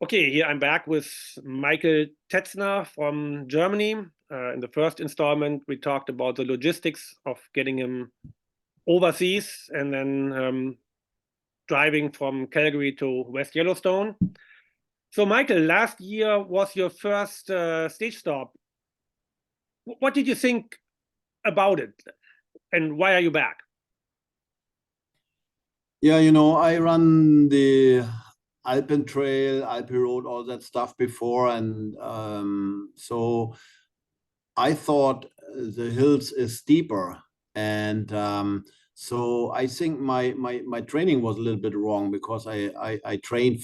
Okay, here I'm back with Michael Tetzner from Germany. In the first installment, we talked about the logistics of getting him overseas and then driving from Calgary to West Yellowstone. So, Michael, last year was your first stage stop. What did you think about it, and why are you back? Yeah, I run the Alpen Trail, Alpe Road, all that stuff before, and so I thought the hills is steeper, and so I think my training was a little bit wrong because I trained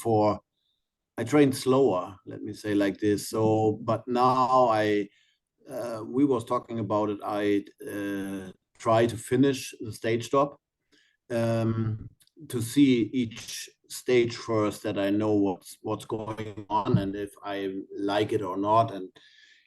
slower, let me say like this. So, but now we was talking about it. I try to finish the stage stop. To see each stage first, that I know what's going on and if I like it or not. And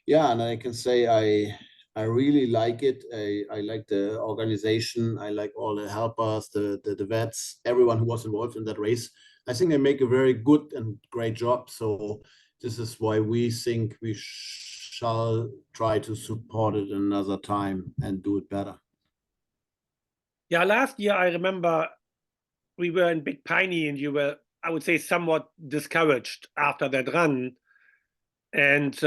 yeah, and I can say I really like it. I like the organization. I like all the helpers, the vets, everyone who was involved in that race. I think they make a very good and great job. So this is why we think we shall try to support it another time and do it better. Yeah, last year I remember we were in Big Piney and you were, I would say, somewhat discouraged after that run. And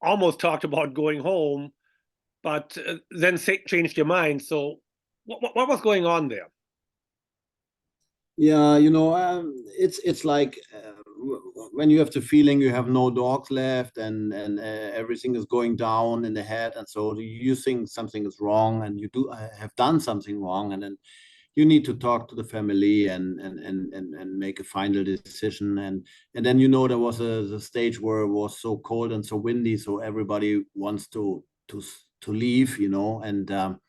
almost talked about going home, but then changed your mind. So, what was going on there? Yeah, it's like when you have the feeling you have no dogs left and everything is going down in the head, and so you think something is wrong, and you do have done something wrong, and then you need to talk to the family and make a final decision, and then there was the stage where it was so cold and so windy, so everybody wants to leave, and the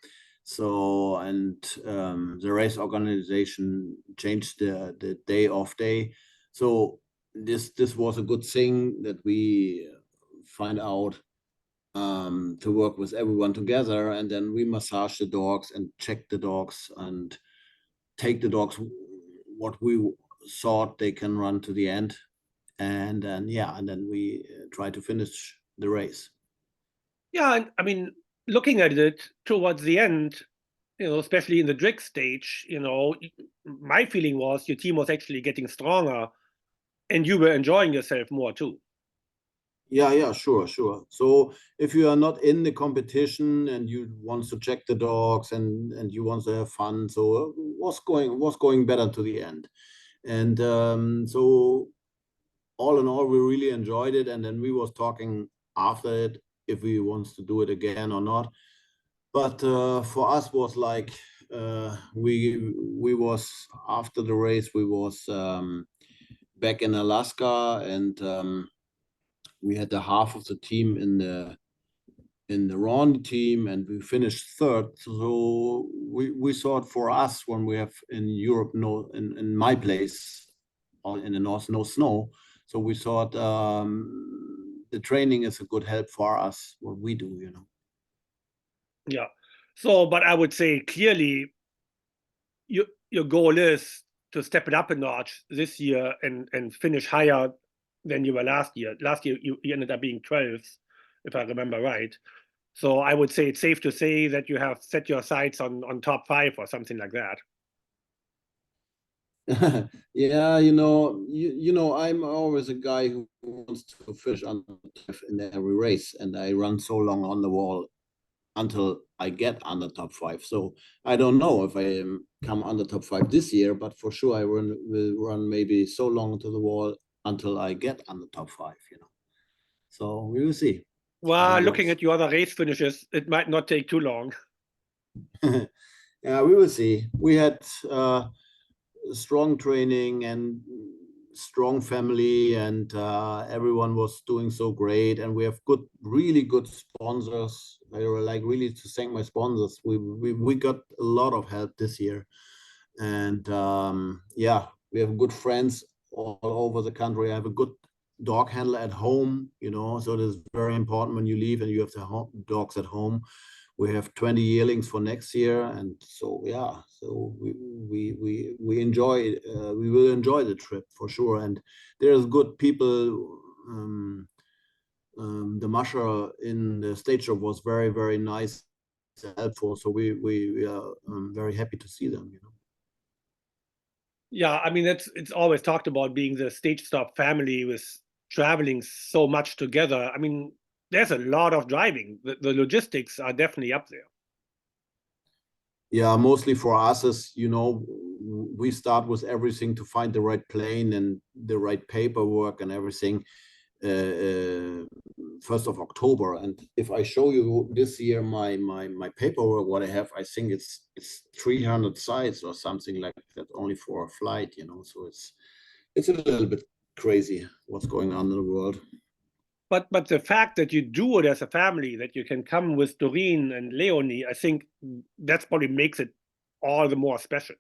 race organization changed the day off day. So this was a good thing that we find out, to work with everyone together, and then we massage the dogs and check the dogs and take the dogs what we thought they can run to the end, and then we try to finish the race. Yeah, and I mean, looking at it towards the end, especially in the Drix stage, my feeling was your team was actually getting stronger, and you were enjoying yourself more too. Yeah, sure. So if you are not in the competition and you want to check the dogs and you want to have fun, so was going better to the end, and so all in all, we really enjoyed it. And then we was talking after it if we wants to do it again or not. But for us was like, we was after the race, we was back in Alaska, and we had the half of the team in the Ronde team, and we finished third. So we thought, for us, when we have in Europe, no, in my place, or in the north, no snow, so we thought, the training is a good help for us, what we do. Yeah. So, but I would say clearly, your goal is to step it up a notch this year and finish higher than you were last year. Last year you ended up being 12th, if I remember right. So I would say it's safe to say that you have set your sights on top 5 or something like that. Yeah, I'm always a guy who wants to finish on in every race, and I run so long on the wall until I get on the top 5. So I don't know if I come on the top 5 this year, but for sure I will run maybe so long to the wall until I get on the top 5. So we will see how Well, it looking goes. at your other race finishes, it might not take too long. Yeah, we will see. We had strong training and strong family, and everyone was doing so great, and we have really good sponsors. I would like really to thank my sponsors. We got a lot of help this year, and yeah, we have good friends all over the country. I have a good dog handler at home, so it is very important when you leave and you have the dogs at home. we have 20 yearlings for next year, and so yeah, so we enjoy. We will enjoy the trip for sure, and there's good people. The musher in the stage shop was very nice, helpful. So we are very happy to see them. Yeah, I mean, it's always talked about being the stage stop family with traveling so much together. I mean, there's a lot of driving. The logistics are definitely up there. Yeah, mostly for us, as we start with everything to find the right plane and the right paperwork and everything. 1st of October, and if I show you this year my paperwork, what I have, I think it's 300 sites or something like that, only for a flight. So it's a little bit crazy what's going on in the world. But the fact that you do it as a family, that you can come with Doreen and Leonie, I think that's probably makes it all the more special.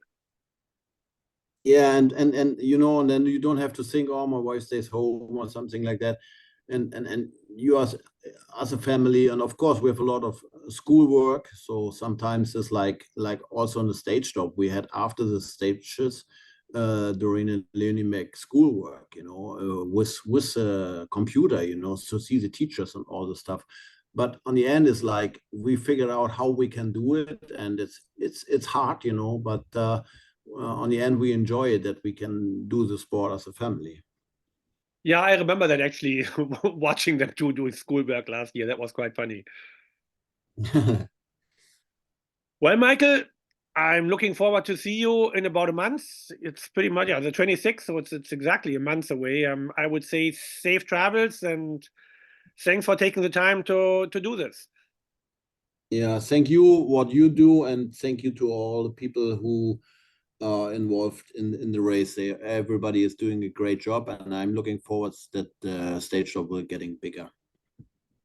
Yeah, and and then you don't have to think, oh, my wife stays home or something like that. And you as a family, and of course we have a lot of schoolwork, so sometimes it's like also on the stage job we had after the stages, during a Leonie make schoolwork, with a computer, to see the teachers and all the stuff. But on the end, it's like we figured out how we can do it, and it's hard, but on the end we enjoy it, that we can do the sport as a family. Yeah, I remember that actually watching them two doing schoolwork last year. That was quite funny. Well, Michael, I'm looking forward to see you in about a month. It's pretty much, yeah, the 26th, so it's exactly a month away. I would say safe travels, and thanks for taking the time to do this. Yeah, thank you what you do, and thank you to all the people who are involved in the race. Everybody is doing a great job, and I'm looking forward that the stage job will getting bigger.